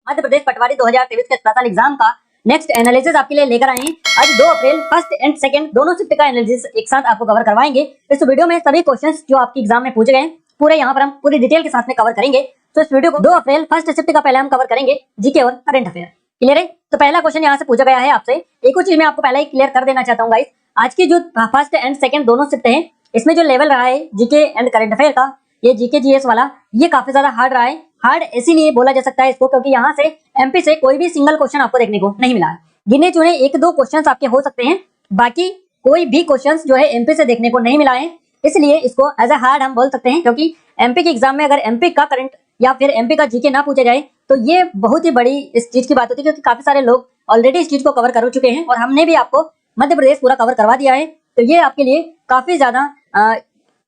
मध्य प्रदेश पटवारी 2023 के special exam का next analysis आपके लिए लेकर आए हैं। आज 2 अप्रैल फर्स्ट एंड सेकंड दोनों शिफ्ट का एनालिसिस एक साथ आपको कवर करवाएंगे। इस वीडियो में सभी क्वेश्चंस जो आपके एग्जाम में पूछे गए हैं पूरे यहाँ पर हम पूरी डिटेल के साथ में कवर करेंगे। तो इस वीडियो को 2 अप्रैल फर्स्ट शिफ्ट का पहले हम कवर करेंगे जीके और करंट अफेयर। क्लियर है? तो पहला क्वेश्चन यहाँ से पूछा गया है आपसे। एक और चीज मैं आपको पहले ही क्लियर कर देना चाहता हूँ गाइस, आज की जो फर्स्ट एंड सेकंड दोनों शिफ्ट हैं इसमें जो लेवल रहा है जीके एंड करंट अफेयर का, ये जीके जीएस वाला, ये काफी ज्यादा हार्ड रहा है। हार्ड इसीलिए बोला जा सकता है इसको क्योंकि यहाँ से एमपी से कोई भी सिंगल क्वेश्चन आपको देखने को नहीं मिला है। गिने चुने 1-2 क्वेश्चंस आपके हो सकते हैं, बाकी कोई भी क्वेश्चंस जो है एमपी से देखने को नहीं मिला है, इसलिए इसको एज अ हार्ड हम बोल सकते हैं। क्योंकि एमपी के एग्जाम में अगर एमपी का करंट या फिर एमपी का जीके ना पूछा जाए तो ये बहुत ही बड़ी इस चीज की बात होती है, क्योंकि काफी सारे लोग ऑलरेडी इस चीज को कवर कर चुके हैं और हमने भी आपको मध्य प्रदेश पूरा कवर करवा दिया है। तो ये आपके लिए काफी ज्यादा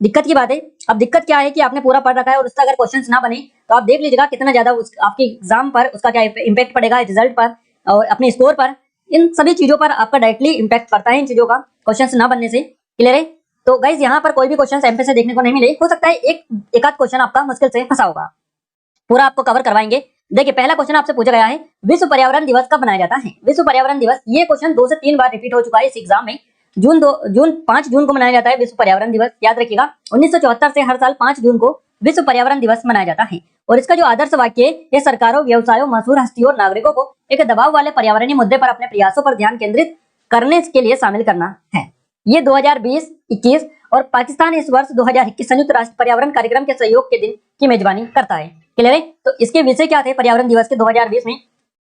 दिक्कत की बात है। अब दिक्कत क्या है कि आपने पूरा पढ़ रखा है और उसका अगर क्वेश्चंस ना बने तो आप देख लीजिएगा कितना ज्यादा आपके एग्जाम पर उसका क्या इम्पैक्ट पड़ेगा, रिजल्ट पर और अपने स्कोर पर, इन सभी चीजों पर आपका डायरेक्टली इम्पैक्ट पड़ता है इन चीजों का क्वेश्चंस ना बनने से। क्लियर है? तो गाइज यहाँ पर कोई भी क्वेश्चन एमपी से देखने को नहीं मिले, हो सकता है एक आध क्वेश्चन आपका मुश्किल से फंसा होगा, पूरा आपको कवर करवाएंगे। देखिए पहला क्वेश्चन आपसे पूछा गया है, विश्व पर्यावरण दिवस कब मनाया जाता है? विश्व पर्यावरण दिवस, ये क्वेश्चन 2 से 3 बार रिपीट हो चुका है इस एग्जाम में। जून 5 जून को मनाया जाता है विश्व पर्यावरण दिवस, याद रखिएगा। 1974 से हर साल 5 जून को विश्व पर्यावरण दिवस मनाया जाता है। और इसका जो आदर्श वाक्य है, ये सरकारों, व्यवसायों, मशहूर हस्तियों और नागरिकों को एक दबाव वाले पर्यावरणीय मुद्दे पर अपने प्रयासों पर ध्यान केंद्रित करने के लिए शामिल करना है। ये 2020-21 और पाकिस्तान इस वर्ष 2021 संयुक्त राष्ट्र पर्यावरण कार्यक्रम के सहयोग के दिन की मेजबानी करता है। क्लियर है? तो इसके विषय क्या थे पर्यावरण दिवस के 2020 में?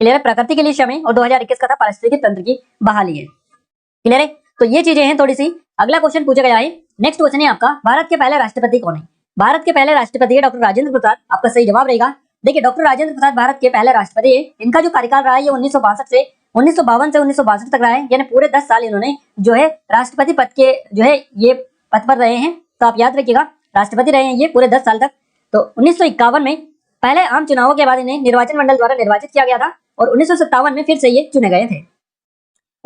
क्लियर है? प्रकृति के लिए समय, और 2021 का था पारिस्थितिकी तंत्र की बहाली है। क्लियर है? तो ये चीजें हैं थोड़ी सी। अगला क्वेश्चन पूछा गया है, नेक्स्ट क्वेश्चन है आपका, भारत के पहले राष्ट्रपति कौन है? भारत के पहले राष्ट्रपति है डॉक्टर राजेंद्र प्रसाद, आपका सही जवाब रहेगा। देखिए डॉक्टर राजेंद्र प्रसाद भारत के पहले राष्ट्रपति है। इनका जो कार्यकाल रहा है ये 1952 से 1962 तक रहा है, यानी पूरे 10 साल इन्होंने जो है राष्ट्रपति पद के जो है ये पद पर रहे हैं। तो आप याद रखिएगा राष्ट्रपति रहे हैं ये पूरे 10 साल तक। तो 1951 में पहले आम चुनावों के बाद इन्हें निर्वाचन मंडल द्वारा निर्वाचित किया गया था और 1957 में फिर से ये चुने गए थे।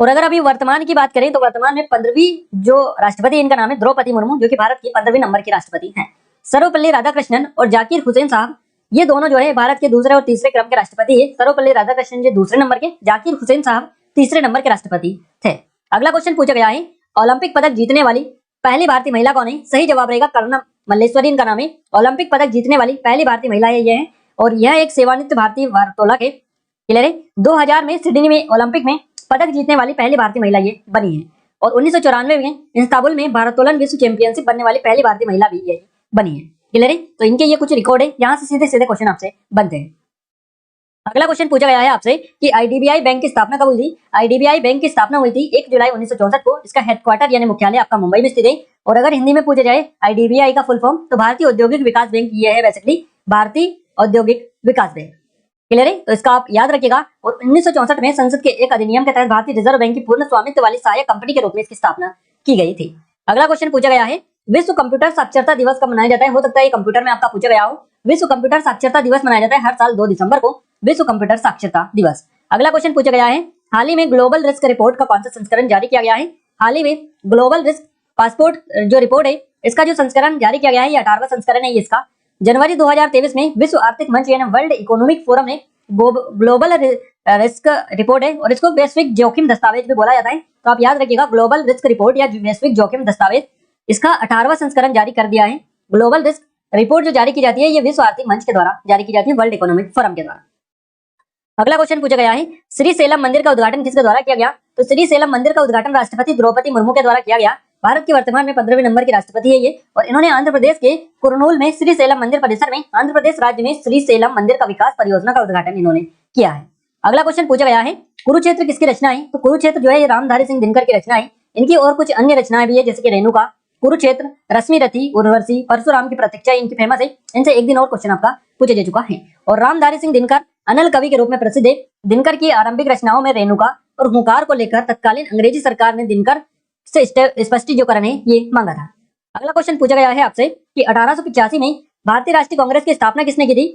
और अगर अभी वर्तमान की बात करें तो वर्तमान में 15वीं जो राष्ट्रपति इनका नाम है द्रौपदी मुर्मू, जो कि भारत की 15वीं नंबर की राष्ट्रपति हैं। सर्वपल्ली राधाकृष्णन और जाकिर हुसैन साहब, ये दोनों जो है भारत के दूसरे और तीसरे क्रम के राष्ट्रपति है। सर्वपल्ली राधाकृष्णन जी दूसरे नंबर के, जाकिर हुसैन साहब तीसरे नंबर के राष्ट्रपति थे। अगला क्वेश्चन पूछा गया है, ओलंपिक पदक जीतने वाली पहली भारतीय महिला कौन है? सही जवाब रहेगा कर्णम मल्लेश्वरी इनका नाम है। ओलंपिक पदक जीतने वाली पहली भारतीय महिला है ये है, और यह एक सेवानिवृत्त भारतीय भारोत्तोलक है। क्लियर है? 2000 में सिडनी में ओलंपिक में पदक जीतने वाली पहली भारतीय महिला ये बनी है, और 1994 में इस्तांबुल में भारोत्तोलन विश्व चैंपियनशिप बनने वाली पहली भारतीय महिला भी ये बनी है। क्लियर है? तो इनके ये कुछ रिकॉर्ड है, यहाँ से सीधे सीधे क्वेश्चन आपसे बनते हैं। अगला क्वेश्चन पूछा गया है आपसे कि आईडीबीआई बैंक की स्थापना कब हुई थी? आईडीबीआई बैंक की स्थापना हुई थी 1 जुलाई 1964 को। इसका हेडक्वार्टर यानी मुख्यालय आपका मुंबई में स्थित है। और अगर हिंदी में पूछा जाए आईडीबीआई का फुल फॉर्म, तो भारतीय औद्योगिक विकास बैंक ये है, बेसिकली भारतीय औद्योगिक विकास बैंक। क्लियर है? तो इसका आप याद रखिएगा। और 1964 में संसद के एक अधिनियम के तहत भारतीय रिजर्व बैंक की पूर्ण स्वामित्व वाली सहायक कंपनी के रूप में इसकी स्थापना की गई थी। अगला क्वेश्चन पूछा गया है, विश्व कंप्यूटर साक्षरता दिवस कब मनाया जाता है? हो सकता है ये कंप्यूटर में आपका पूछा गया हो। विश्व कंप्यूटर साक्षरता दिवस मनाया जाता है हर साल 2 दिसंबर को, विश्व कंप्यूटर साक्षरता दिवस। अगला क्वेश्चन पूछा गया है, हाल ही में ग्लोबल रिस्क रिपोर्ट का कौन सा संस्करण जारी किया गया है? हाल ही में ग्लोबल रिस्क पासपोर्ट जो रिपोर्ट है इसका जो संस्करण जारी किया गया है, ये 18वां संस्करण है इसका। जनवरी 2023 में विश्व आर्थिक मंच यानी वर्ल्ड इकोनॉमिक फोरम ने ग्लोबल रिस्क रिपोर्ट है, और इसको वैश्विक जोखिम दस्तावेज भी बोला जाता है। तो आप याद रखिएगा ग्लोबल रिस्क रिपोर्ट या वैश्विक जोखिम दस्तावेज, इसका 18वां संस्करण जारी कर दिया है। ग्लोबल रिस्क रिपोर्ट जो जारी की जाती है ये विश्व आर्थिक मंच के द्वारा जारी की जाती है, वर्ल्ड इकोनॉमिक फोरम के द्वारा। अगला क्वेश्चन पूछा गया है, श्री सेलम मंदिर का उद्घाटन किसके द्वारा किया गया? तो श्री सेलम मंदिर का उद्घाटन राष्ट्रपति द्रौपदी मुर्मू के द्वारा किया गया। भारत की वर्तमान में 15वें नंबर की राष्ट्रपति है ये, और इन्होंने आंध्र प्रदेश के कुरनूल में श्री सेलम मंदिर परिसर में आंध्र प्रदेश राज्य में श्री सेलम मंदिर का विकास परियोजना का उद्घाटन इन्होंने किया है। अगला क्वेश्चन पूछा गया है, कुरुक्षेत्र किसकी रचना है? तो कुरुक्षेत्र जो है ये रामधारी सिंह दिनकर की रचना है। इनकी और कुछ अन्य रचनाएं भी है, जैसे कि रेणुका, कुरुक्षेत्र, रश्मिरथी, उर्वशी, परशुराम की प्रतीक्षा, इनकी फेमस है। इनसे एक दिन और क्वेश्चन आपका पूछा जा चुका है। और रामधारी सिंह दिनकर अनल कवि के रूप में प्रसिद्ध है। दिनकर की आरंभिक रचनाओं में रेणुका और हुंकार को लेकर तत्कालीन अंग्रेजी सरकार ने दिनकर से स्पष्टीकरण है ये मांगा था। अगला क्वेश्चन पूछा गया है आपसे कि 1885 में भारतीय राष्ट्रीय कांग्रेस की स्थापना किसने की थी?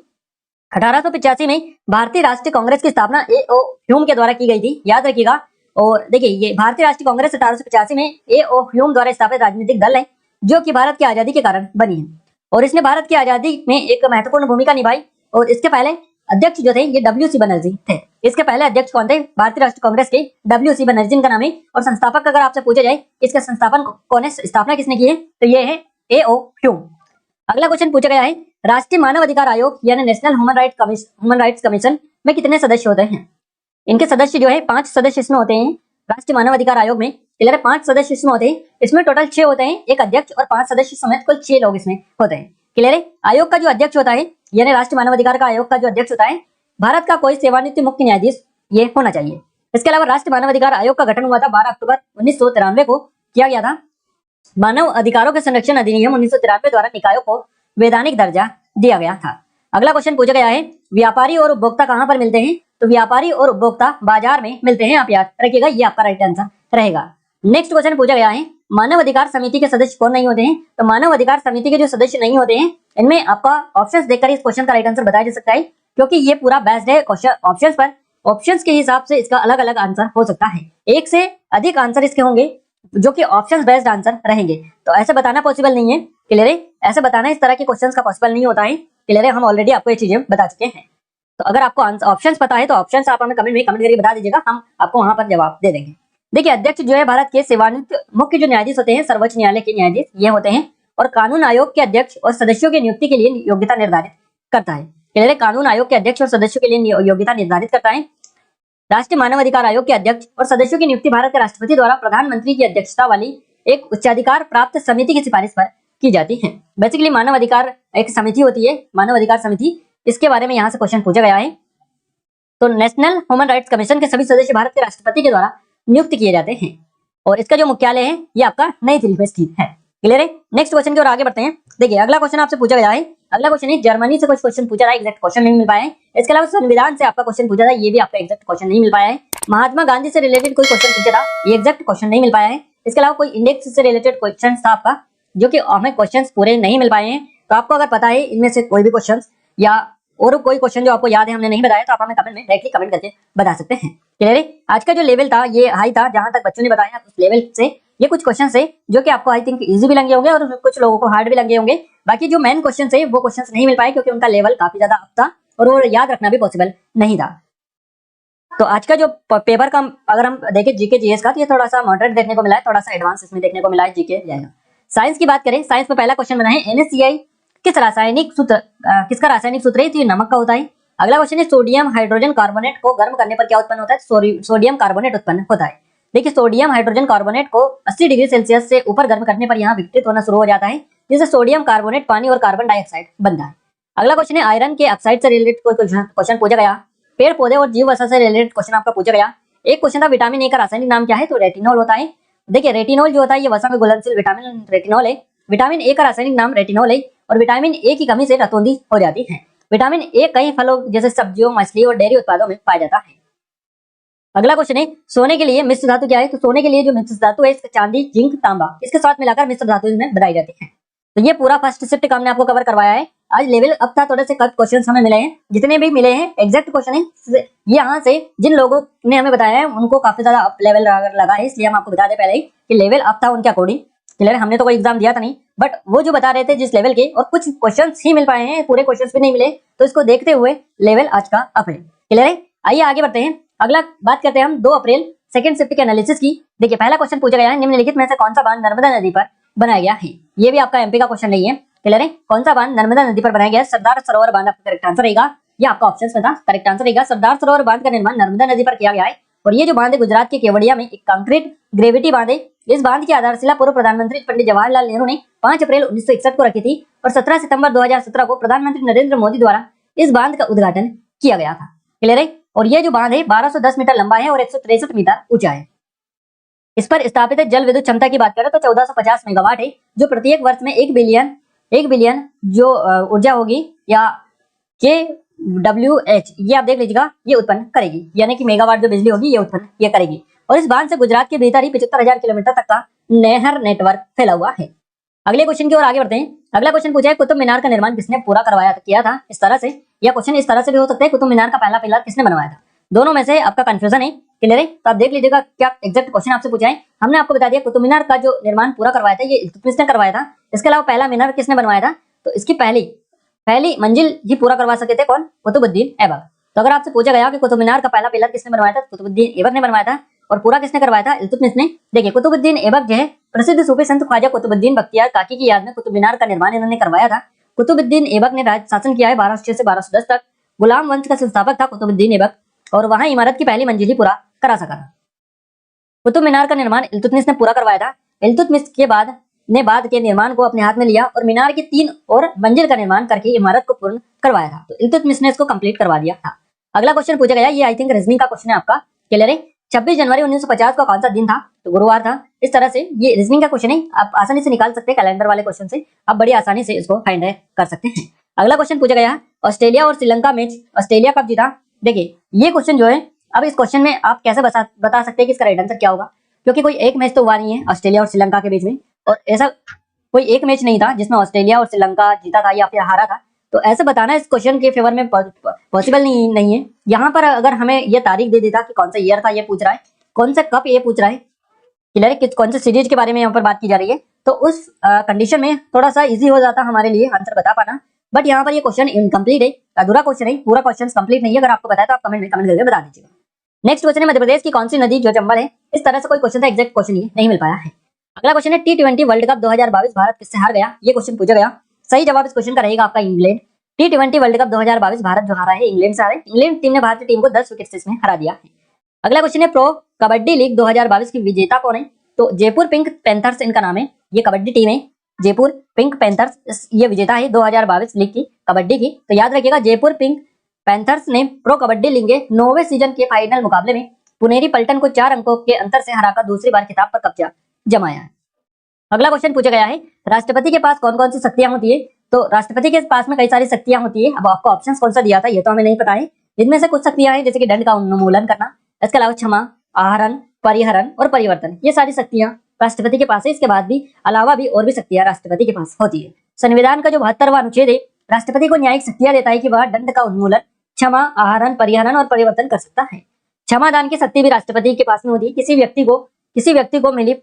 1885 में भारतीय राष्ट्रीय कांग्रेस की स्थापना ए.ओ. ह्यूम के द्वारा की गई थी, याद रखिएगा। और देखिए ये भारतीय राष्ट्रीय कांग्रेस 1885 में ए.ओ. ह्यूम द्वारा स्थापित राजनीतिक दल है, जो कि भारत की आजादी के कारण बनी है, और इसने भारत की आजादी में एक महत्वपूर्ण भूमिका निभाई। और इसके पहले अध्यक्ष जो थे ये WC बनर्जी थे। इसके पहले अध्यक्ष कौन थे? भारतीय राष्ट्रीय कांग्रेस के WC बनर्जी इनका नाम है। और संस्थापक अगर आपसे पूछा जाए इसका संस्थापन कौन है, स्थापना किसने की है, तो ये है A.O. ह्यूम। अगला क्वेश्चन पूछा गया है राष्ट्रीय मानव अधिकार आयोग यानी नेशनल ह्यूमन राइट्स कमीशन में कितने सदस्य होते हैं? इनके सदस्य जो है 5 सदस्य इसमें होते हैं। राष्ट्रीय मानव अधिकार आयोग में क्लियर है 5 सदस्य इसमें होते हैं। इसमें टोटल 6 होते हैं, एक अध्यक्ष और 5 सदस्य समेत कुल 6 लोग इसमें होते हैं। क्लियर है। आयोग का जो अध्यक्ष होता है यानी राष्ट्रीय मानव अधिकार का आयोग का जो अध्यक्ष होता है भारत का कोई सेवानिवृत्त मुख्य न्यायाधीश ये होना चाहिए। इसके अलावा राष्ट्रीय मानव अधिकार आयोग का गठन हुआ था 12 अक्टूबर 1993 को किया गया था। मानव अधिकारों के संरक्षण अधिनियम 1993 द्वारा निकायों को वैधानिक दर्जा दिया गया था। अगला क्वेश्चन पूछा गया है व्यापारी और उपभोक्ता कहां पर मिलते हैं? तो व्यापारी और उपभोक्ता बाजार में मिलते हैं। आप याद रखिएगा, ये आपका राइट आंसर रहेगा। नेक्स्ट क्वेश्चन पूछा गया है मानव अधिकार समिति के सदस्य कौन नहीं होते हैं? तो मानव अधिकार समिति के जो सदस्य नहीं होते हैं इनमें आपका ऑप्शंस देखकर इस क्वेश्चन का राइट आंसर बताया जा सकता है, क्योंकि ये पूरा बेस्ड है क्वेश्चन ऑप्शंस पर। ऑप्शंस के हिसाब से इसका अलग अलग आंसर हो सकता है, एक से अधिक आंसर इसके होंगे जो कि ऑप्शंस बेस्ड आंसर रहेंगे। तो ऐसे बताना पॉसिबल नहीं है। क्लियर है, ऐसे बताना इस तरह के क्वेश्चंस का पॉसिबल नहीं होता है। क्लियर है, हम ऑलरेडी आपको ये चीजें बता चुके हैं। तो अगर आपको ऑप्शंस पता है तो ऑप्शंस आप हमें कमेंट करके बता दीजिएगा, हम आपको वहां पर जवाब दे देंगे। देखिए अध्यक्ष जो है भारत के सेवानिवृत्त मुख्य जो न्यायाधीश होते हैं सर्वोच्च न्यायालय के न्यायाधीश ये होते हैं। और कानून आयोग के अध्यक्ष और सदस्यों की नियुक्ति के लिए योग्यता निर्धारित करता है। क्लियर है, कानून आयोग के अध्यक्ष और सदस्यों के लिए योग्यता निर्धारित करता है। राष्ट्रीय मानव अधिकार आयोग के अध्यक्ष और सदस्यों की नियुक्ति भारत के राष्ट्रपति द्वारा प्रधानमंत्री की अध्यक्षता वाली एक उच्चाधिकार प्राप्त समिति की सिफारिश पर की जाती है। बेसिकली मानव अधिकार एक समिति होती है, मानव अधिकार समिति, इसके बारे में यहाँ से क्वेश्चन पूछा गया है। तो नेशनल ह्यूमन राइट्स कमीशन के सभी सदस्य भारत के राष्ट्रपति के द्वारा नियुक्त किए जाते हैं और इसका जो मुख्यालय है ये आपका नई दिल्ली में स्थित है। क्लियर है। नेक्स्ट क्वेश्चन की ओर आगे बढ़ते हैं। देखिए अगला क्वेश्चन आपसे पूछा गया है, अगला क्वेश्चन है जर्मनी से कुछ क्वेश्चन पूछा था, एग्जैक्ट क्वेश्चन नहीं मिल पाया है। इसके अलावा संविधान से आपका क्वेश्चन पूछा था, ये भी आपका एग्जैक्ट क्वेश्चन नहीं मिल पाया है। महात्मा गांधी से रिलेटेड कोई क्वेश्चन पूछा था, ये एग्जैक्ट क्वेश्चन नहीं मिल पाया है। इसके अलावा कोई इंडेक्स से रिलेटेड क्वेश्चन था आपका जो कि हमें क्वेश्चन पूरे नहीं मिल पाए हैं। तो आपको अगर पता है इनमें से कोई भी क्वेश्चन या और कोई क्वेश्चन जो आपको याद है हमने नहीं बताया तो आप हमें कमेंट में डायरेक्टली कमेंट करके बता सकते हैं। क्लियर है। आज का जो लेवल था ये हाई था, जहां तक बच्चों ने बताया उस लेवल से ये कुछ क्वेश्चन है जो कि आपको आई थिंक इजी भी लगे होंगे और कुछ लोगों को हार्ड भी लगे होंगे। बाकी जो मेन क्वेश्चन है वो क्वेश्चन नहीं मिल पाए क्योंकि उनका लेवल काफी ज्यादा अप था और वो याद रखना भी पॉसिबल नहीं था। तो आज का जो पेपर का अगर हम देखें जीके जीएस का तो ये थोड़ा सा मॉडरेट देखने को मिला है, थोड़ा सा एडवांस इसमें देखने को मिला है जीके जाएगा। साइंस की बात करें, साइंस में पहला क्वेश्चन बना है NaCl किस रासायनिक सूत्र किसका रासायनिक सूत्र है? तो ये नमक का होता है। अगला क्वेश्चन है सोडियम हाइड्रोजन कार्बोनेट को गर्म करने पर क्या उत्पन्न होता है? सोडियम कार्बोनेट उत्पन्न होता है। देखिए सोडियम हाइड्रोजन कार्बोनेट को 80 डिग्री सेल्सियस से ऊपर गर्म करने पर यहाँ विघटित होना शुरू हो जाता है, जिससे सोडियम कार्बोनेट पानी और कार्बन डाइऑक्साइड बनता है। अगला क्वेश्चन है आयरन के ऑक्साइड से रिलेटेड कोई क्वेश्चन पूछा गया। पेड़ पौधे और जीव वसा से रिलेटेड क्वेश्चन आपका पूछा गया। एक क्वेश्चन था विटामिन ए का रासायनिक नाम क्या है? तो रेटिनॉल होता है। देखिए रेटिनॉल जो होता है ये वसा में घुलनशील विटामिन रेटिनॉल है। विटामिन ए का रासायनिक नाम रेटिनॉल है और विटामिन ए की कमी से रतौंधी हो जाती है। विटामिन ए कई फलों जैसे सब्जियों, मछली और डेयरी उत्पादों में पाया जाता है। अगला क्वेश्चन है सोने के लिए मिश्र धातु क्या है? तो सोने के लिए जो मिश्र धातु है इसका चांदी, जिंक, तांबा इसके साथ मिलाकर मिश्र धातु इसमें बताई जाती है। तो ये पूरा फर्स्ट शिफ्ट का हमने आपको कवर करवाया है। आज लेवल अब था, थोड़े से क्वेश्चन हमें मिले हैं, जितने भी मिले हैं एग्जैक्ट क्वेश्चन है ये यहाँ से जिन लोगों ने हमें बताया है उनको काफी ज्यादा अप लेवल लगा है, इसलिए हम आपको बता दें पहले ही कि लेवल अप था उनके अकॉर्डिंग। क्लियर, हमने तो कोई एग्जाम दिया था नहीं, बट वो जो बता रहे थे जिस लेवल के और कुछ क्वेश्चंस ही मिल पाए हैं, पूरे क्वेश्चंस भी नहीं मिले, तो इसको देखते हुए लेवल आज का अप है। क्लियर है। आइए आगे बढ़ते हैं। अगला बात करते हैं हम 2 अप्रैल सेकंड शिफ्ट के एनालिसिस की। देखिए पहला क्वेश्चन पूछा गया है निम्नलिखित में से कौन सा बांध नर्मदा नदी पर बनाया गया है? ये भी आपका एमपी का क्वेश्चन नहीं है। क्लियर है। कौन सा बांध नर्मदा नदी पर बनाया गया है? सरदार सरोवर बांध आपका करेक्ट आंसर रहेगा। ये आपका ऑप्शन में था, करेक्ट आंसर रहेगा। सरदार सरोवर बांध का निर्माण नर्मदा नदी पर किया गया है और ये जो बांध है गुजरात के केवड़िया में एक कंक्रीट ग्रेविटी बांध है। इस बांध की आधारशिला पूर्व प्रधानमंत्री पंडित जवाहरलाल नेहरू ने 5 अप्रैल 1961 को रखी थथी और 17 सितंबर 2017 को प्रधानमंत्री नरेंद्र मोदी द्वारा इस बांध का उद्घाटन किया गया था। क्लियर है। और ये जो बांध है 1210 मीटर लंबा है और 163 मीटर ऊंचा है। इस पर स्थापित जल विद्युत क्षमता की बात करें तो 1450 मेगावाट है, जो प्रत्येक वर्ष में 1 बिलियन जो ऊर्जा होगी या KWH ये आप देख लीजिएगा, ये उत्पन्न करेगी, यानी कि मेगावाट जो बिजली होगी ये उत्पन्न ये करेगी। और इस बांध से गुजरात के भीतर ही 75,000 किलोमीटर तक का नहर नेटवर्क फैला हुआ है। अगले क्वेश्चन की ओर आगे बढ़ते हैं। अगला क्वेश्चन पूछा है कुतुब मीनार का निर्माण किसने पूरा किया था? इस तरह से, या क्वेश्चन इस तरह से भी हो सकता है कुतुब मीनार का पहला पिलर किसने बनवाया था? दोनों में से आपका कंफ्यूजन है। क्लियर है। तो आप देख लीजिएगा क्या एग्जैक्ट क्वेश्चन आपसे पूछा है। हमने आपको बता दिया कुतुब मीनार का जो निर्माण पूरा करवाया था ये इल्तुतमिश ने करवाया था। इसके अलावा पहला मीनार किसने बनवाया था? तो इसकी पहली पहली मंजिल ही पूरा करवा सके थे कौन? कुतुबुद्दीन ऐबक। तो अगर आपसे पूछा गया कि कुतुब मीनार का पहला पिलर किसने बनवाया था? कुतुबुद्दीन ऐबक ने बनवाया था। और पूरा किसने करवाया था? इल्तुतमिश ने। देखिए कुतुबुद्दीन ऐबक जो है प्रसिद्ध सूफी संत ख्वाजा कुतुबुद्दीन बख्तियार काकी की याद में कुतुब मीनार का निर्माण इन्होंने करवाया था। कुतुबुद्दीन ऐबक ने राज शासन किया है 1206 से 1210 तक। गुलाम वंश का संस्थापक था कुतुबुद्दीन ऐबक और वहां इमारत की पहली मंजिल ही पूरा करा सका था। कुतुब मीनार का निर्माण इल्तुतमिश ने पूरा करवाया था। इल्तुतमिश के बाद के निर्माण को अपने हाथ में लिया और मीनार की 3 और मंजिल का निर्माण करके इमारत को पूर्ण करवाया था। तो इल्तुतमिश ने इसको कंप्लीट करवा दिया था। अगला क्वेश्चन पूछा गया, ये आई थिंक रीजनिंग का क्वेश्चन है आपका, क्लियर है। 26 जनवरी 1950 का कौन सा दिन था? तो गुरुवार था। इस तरह से ये रीजनिंग का क्वेश्चन है, आप आसानी से निकाल सकते हैं कैलेंडर वाले क्वेश्चन से, आप बड़ी आसानी से इसको फाइंड कर सकते हैं। अगला क्वेश्चन पूछा गया है, ऑस्ट्रेलिया और श्रीलंका मैच ऑस्ट्रेलिया कब जीता? देखिए ये क्वेश्चन जो है, अब इस क्वेश्चन में आप कैसे बता सकते हैं कि इसका राइट आंसर क्या होगा, क्योंकि कोई एक मैच तो हुआ नहीं है ऑस्ट्रेलिया और श्रीलंका के बीच में, और ऐसा कोई एक मैच नहीं था जिसमें ऑस्ट्रेलिया और श्रीलंका जीता था या फिर हारा था। तो ऐसे बताना इस क्वेश्चन के फेवर में पॉसिबल नहीं है। यहाँ पर अगर हमें ये तारीख दे देता कि कौन सा ईयर था ये पूछ रहा है, कौन सा कप ये पूछ रहा है, क्लियर है, कौन से सीरीज के बारे में यहाँ पर बात की जा रही है, तो उस कंडीशन में थोड़ा सा इजी हो जाता हमारे लिए आंसर बता पाना। बट यहाँ पर ये क्वेश्चन इनकम्प्लीट है, अधूरा क्वेश्चन है, पूरा क्वेश्चन कंप्लीट नहीं है। अगर आपको बताया तो आप कमेंट करके बता दीजिएगा। नेक्स्ट क्वेश्चन है, मध्य प्रदेश की कौन सी नदी जो चंबल है? इस तरह से कोई क्वेश्चन था, एग्जैक्ट क्वेश्चन ये नहीं मिल पाया है। अगला क्वेश्चन है, T20 वर्ल्ड कप 2022 भारत किससे हार गया? ये क्वेश्चन पूछा गया। सही जवाब इस क्वेश्चन का रहेगा आपका England. T20 world cup 2022 Bharat जो हारा है इंग्लैंड से हारा है। इंग्लैंड टीम ने भारतीय टीम को 10 विकेट से इसमें हरा दिया है। अगला क्वेश्चन है, प्रो कबड्डी लीग 2022 की विजेता कौन है? तो जयपुर पिंक पैंथर्स इनका नाम है। ये कबड्डी टीम है जयपुर पिंक पैंथर्स, ये विजेता है 2022 लीग की कबड्डी की। तो याद रखिएगा, जयपुर पिंक पैंथर्स ने प्रो कबड्डी लीग के 9वें सीजन के फाइनल मुकाबले में पुनेरी पलटन को 4 अंकों के अंतर से हराकर दूसरी बार खिताब पर कब्जा जमाया है। अगला क्वेश्चन पूछा गया है, राष्ट्रपति के पास कौन कौन सी शक्तियां होती है? तो राष्ट्रपति के पास में कई सारी शक्तियां होती है। अब आपको ऑप्शंस कौन सा दिया था ये तो हमें नहीं पता है। इनमें से कुछ शक्तियां हैं जैसे कि दंड का उन्मूलन करना, इसके अलावा क्षमा, आहरण, परिहरण और परिवर्तन, ये सारी शक्तियां राष्ट्रपति के पास है। इसके बाद भी अलावा भी और भी शक्तियां राष्ट्रपति के पास होती है। संविधान का जो 72वां अनुच्छेद है राष्ट्रपति को न्यायिक शक्तियां देता है कि वह दंड का उन्मूलन, क्षमा, आहरण, परिहरण और परिवर्तन कर सकता है। क्षमादान की शक्ति भी राष्ट्रपति के पास में होती है। किसी व्यक्ति को मिली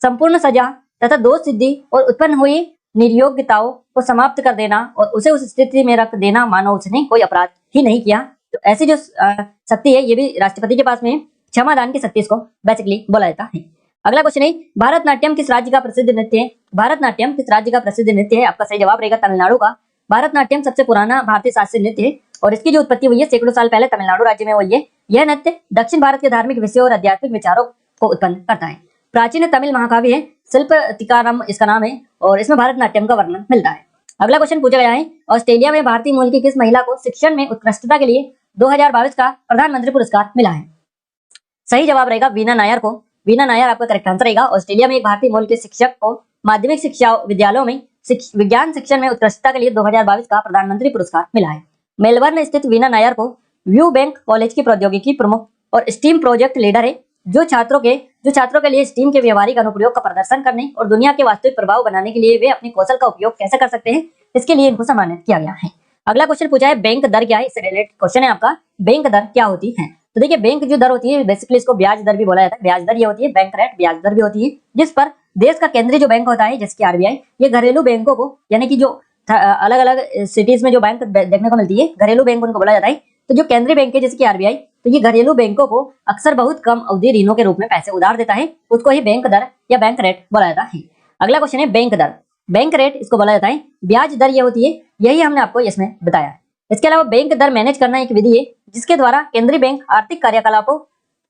संपूर्ण सजा तथा दोष सिद्धि और उत्पन्न हुई निर्योग्यताओं को समाप्त कर देना और उसे उस स्थिति में रख देना मानो उसने कोई अपराध ही नहीं किया। तो ऐसी जो शक्ति है ये भी राष्ट्रपति के पास में है। क्षमादान की शक्ति इसको बेसिकली बोला जाता है। अगला क्वेश्चन है, भारतनाट्यम किस राज्य का प्रसिद्ध नृत्य है? भारतनाट्यम किस राज्य का प्रसिद्ध नृत्य है? आपका सही जवाब रहेगा तमिलनाडु का। भारतनाट्यम सबसे पुराना भारतीय शास्त्रीय नृत्य है और इसकी जो उत्पत्ति हुई है सैकड़ों साल पहले तमिलनाडु राज्य में हुई है। यह नृत्य दक्षिण भारत के धार्मिक विषयों और आध्यात्मिक विचारों को उत्पन्न करता है। प्राचीन तमिल महाकाव्य है शिल्पतिकारम इसका नाम है और इसमें भारतनाट्यम का वर्णन मिलता है। अगला क्वेश्चन पूछा गया है, ऑस्ट्रेलिया में भारतीय मूल की किस महिला को शिक्षण में उत्कृष्टता के लिए 2022 का प्रधानमंत्री पुरस्कार मिला है? सही जवाब रहेगा वीना नायर को। वीना नायर आपका करेक्ट आंसर रहेगा। ऑस्ट्रेलिया में एक भारतीय मूल के शिक्षक को माध्यमिक शिक्षा विद्यालयों में विज्ञान शिक्षण में उत्कृष्टता के लिए 2022 का प्रधानमंत्री पुरस्कार मिला है। मेलबर्न स्थित वीना नायर को व्यू बैंक कॉलेज की प्रौद्योगिकी प्रमुख और स्टीम प्रोजेक्ट लीडर है, जो छात्रों के लिए स्टीम के व्यवहारिक अनुप्रयोग का प्रदर्शन करने और दुनिया के वास्तविक प्रभाव बनाने के लिए वे अपने कौशल का उपयोग कैसे कर सकते हैं, इसके लिए इनको सम्मानित किया गया है। अगला क्वेश्चन पूछा है, बैंक दर क्या है? इससे रिलेटेड क्वेश्चन है आपका, बैंक दर क्या होती है? तो देखिए बैंक जो दर होती है बेसिकली इसको ब्याज दर भी बोला जाता है। ब्याज दर ये होती है, बैंक रेट ब्याज दर भी होती है, जिस पर देश का केंद्रीय जो बैंक होता है जैसे कि आरबीआई, ये घरेलू बैंकों को यानी कि जो अलग अलग सिटीज में जो बैंक देखने को मिलती है घरेलू बैंक उनको बोला जाता है। तो जो केंद्रीय बैंक है जैसे कि आरबीआई, तो ये घरेलू बैंकों को अक्सर बहुत कम अवधि ऋणों के रूप में पैसे उधार देता है, उसको ही बैंक दर या बैंक रेट बोला जाता है। अगला क्वेश्चन है बैंक दर, बैंक रेट इसको बोला जाता है। ब्याज दर ये होती है, यही हमने आपको इसमें बताया है। इसके अलावा बैंक दर मैनेज करना एक विधि है जिसके द्वारा केंद्रीय बैंक आर्थिक कार्यकलापों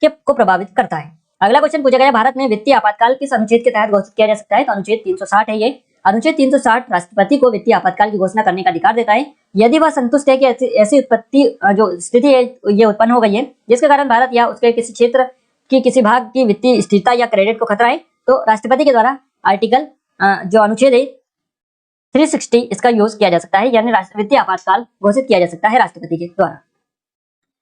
को प्रभावित करता है। अगला क्वेश्चन पूछा गया, भारत में वित्तीय आपातकाल किस अनुच्छेद के तहत घोषित किया जा सकता है? तो अनुच्छेद 360 है ये। अनुच्छेद 360 राष्ट्रपति को वित्तीय आपातकाल की घोषणा करने का अधिकार देता है यदि वह संतुष्ट है कि ऐसी उत्पत्ति जो स्थिति है ये उत्पन्न हो गई है जिसके कारण भारत या उसके किसी क्षेत्र की किसी भाग की वित्तीय स्थिरता या क्रेडिट को खतरा है, तो राष्ट्रपति के द्वारा आर्टिकल जो अनुच्छेद है 360 इसका यूज किया जा सकता है, यानी वित्तीय आपातकाल घोषित किया जा सकता है राष्ट्रपति के द्वारा।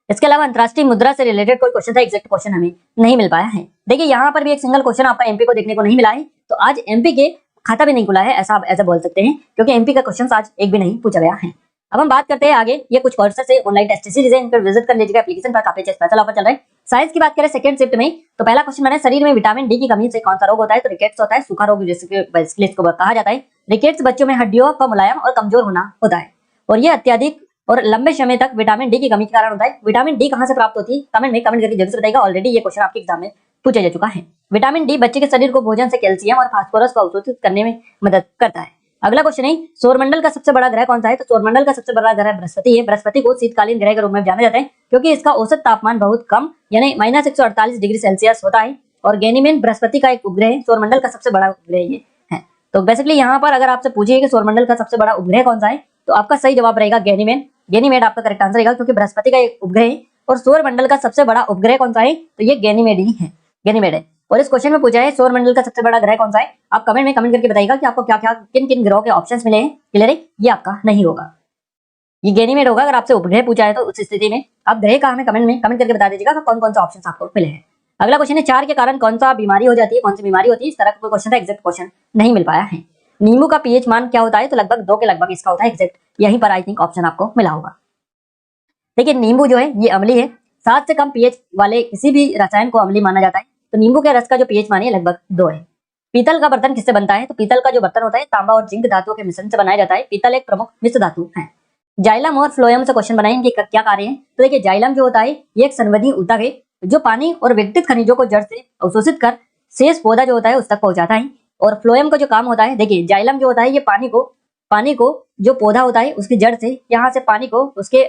इसके अलावा अंतरराष्ट्रीय मुद्रा से रिलेटेड कोई क्वेश्चन था, एग्जैक्ट क्वेश्चन हमें नहीं मिल पाया है। देखिए यहाँ पर भी एक सिंगल क्वेश्चन आपका एमपी को देखने को नहीं मिला है, तो आज एमपी के खाता भी नहीं खुला है ऐसा आप ऐसा बोल सकते हैं, क्योंकि एमपी का क्वेश्चन आज एक भी नहीं पूछा गया है। अब हम बात करते हैं आगे, ये कुछ कोर्सेस है ऑनलाइन टेस्ट सीरीज है, इन पर विजिट कर लीजिएगा। एप्लीकेशन पर काफी स्पेशल ऑफर चल रहा है। साइंस की बात करें सेकंड शिफ्ट में, तो पहला क्वेश्चन बना है शरीर में विटामिन डी की कमी से कौन सा रोग होता है? तो रिकेट्स होता है, सूखा रोग जिसको कहा जाता है। रिकेट्स बच्चों में हड्डियों का मुलायम और कमजोर होना होता है। और ये अत्यधिक और लंबे समय तक विटामिन डी की कमी के कारण होता है। विटामिन डी कहाँ से प्राप्त होती है, कमेंट करके जल्दी से बताइएगा। ऑलरेडी ये क्वेश्चन आपके एग्जाम में पूछा जा चुका है। विटामिन डी बच्चे के शरीर को भोजन से कैल्शियम और फास्फोरस को अवशोषित करने में मदद करता है। अगला क्वेश्चन है, सौरमंडल का सबसे बड़ा ग्रह कौन सा है? तो सौरमंडल का सबसे बड़ा ग्रह बृहस्पति है। बृहस्पति को शीतकालीन ग्रह के रूप में जाना जाता है क्योंकि इसका औसत तापमान बहुत कम यानी -148 डिग्री सेल्सियस होता है। और गैनीमेड बृहस्पति का एक उपग्रह है, सौरमंडल का सबसे बड़ा उपग्रह ये है। तो बेसिकली यहाँ पर अगर आपसे पूछिए कि सौरमंडल का सबसे बड़ा उपग्रह कौन सा है, तो आपका सही जवाब रहेगा गैनीमेड। गैनीमेड आपका करेक्ट आंसर रहेगा क्योंकि बृहस्पति का एक उपग्रह है और सौरमंडल का सबसे बड़ा उपग्रह कौन सा है, तो ये गैनीमेड ही है, गैनीमेड है। और इस क्वेश्चन में पूछा है सौरमंडल का सबसे बड़ा ग्रह कौन सा है। आप कमेंट करके बताइएगा कि आपको क्या क्या किन किन ग्रहों के ऑप्शंस मिले हैं। क्लियर है, ये आपका नहीं होगा, ये गैनीमेड होगा। अगर आपसे उपग्रह पूछा है तो उस स्थिति में आप ग्रह का हमें कमेंट करके बता दीजिएगा कि कौन कौन से ऑप्शन आपको मिले हैं। अगला क्वेश्चन है, 4 के कारण कौन सा बीमारी हो जाती है, कौन सी बीमारी होती है? इस तरह का कोई क्वेश्चन था, एग्जैक्ट क्वेश्चन नहीं मिल पाया है। नींबू का पीएच मान क्या होता है? तो लगभग 2 के लगभग इसका होता है एग्जैक्ट, यहीं पर आई थिंक ऑप्शन आपको मिला होगा। देखिए नींबू जो है ये अम्लीय है, 7 से कम पीएच वाले किसी भी रसायन को अम्लीय माना जाता है। तो नींबू के रस का जो पीएच मान है लगभग 2 है। पीतल का बर्तन किससे बनता है? तो पीतल का जो बर्तन होता है तांबा और जिंक धातुओं के मिश्रण से बनाया जाता है। पीतल एक प्रमुख मिश्र धातु है। जाइलम और फ्लोएम से क्वेश्चन बनाए, इनके क्या कार्य है? तो देखिए जाइलम जो होता है ये एक संवर्धनीय ऊतक है जो पानी और विघटित खनिजों को जड़ से अवशोषित कर शेष पौधा जो होता है उस तक पहुंचाता है। और फ्लोएम का जो काम होता है, देखिए जाइलम जो होता है ये पानी को जो पौधा होता है उसकी जड़ से यहाँ से पानी को उसके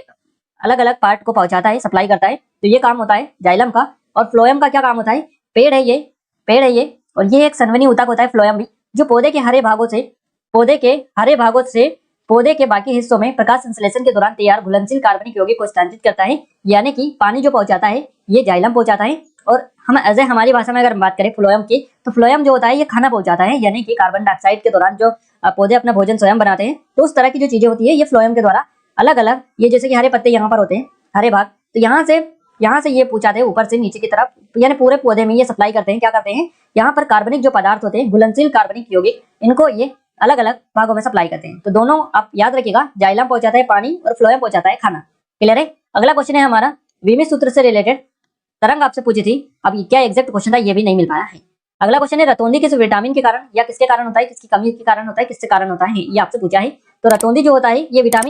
अलग अलग पार्ट को पहुंचाता है, सप्लाई करता है। तो ये काम होता है जाइलम का। और फ्लोएम का क्या काम होता है? पेड़ है ये और ये एक संवर्धनीय ऊतक होता है फ्लोएम भी, जो पौधे के हरे भागों से पौधे के बाकी हिस्सों में प्रकाश संश्लेषण के दौरान तैयार घुलनशील कार्बनिक यौगिक को स्थानांतरित करता है। यानी कि पानी जो पहुंचाता है ये जाइलम पहुंचाता है। और हम हमारी भाषा में अगर बात करें फ्लोएम की, तो फ्लोएम जो होता है ये खाना पहुंचाता है, यानी कि कार्बन डाइऑक्साइड के दौरान जो पौधे अपना भोजन स्वयं बनाते हैं, तो उस तरह की जो चीजें होती है ये फ्लोएम के द्वारा अलग अलग, ये जैसे कि हरे पत्ते यहाँ पर होते हैं, हरे भाग, तो यहाँ से ये पहुंचाते हैं ऊपर से नीचे की तरफ, यानी पूरे पौधे में ये सप्लाई करते हैं। क्या करते हैं, यहाँ पर कार्बनिक जो पदार्थ होते हैं घुलनशील कार्बनिक यौगिक, इनको ये अलग अलग भागों में सप्लाई करते हैं। तो दोनों आप याद रखिएगा, जाइलम पहुंचाता है पानी और फ्लोएम पहुंचाता है खाना। क्लियर है। अगला क्वेश्चन है हमारा वीमी सूत्र से रिलेटेड, तरंग आपसे पूछी थी, अब क्या एग्जैक्ट क्वेश्चन था ये भी नहीं मिल पाया है। अगला क्वेश्चन है, रतौंधी किस विटामिन के कारण या किसके कारण होता है, किसकी कमी के कारण होता है, किससे कारण होता है, ये आपसे पूछा है। तो रतौंधी जो होता है ये विटामिन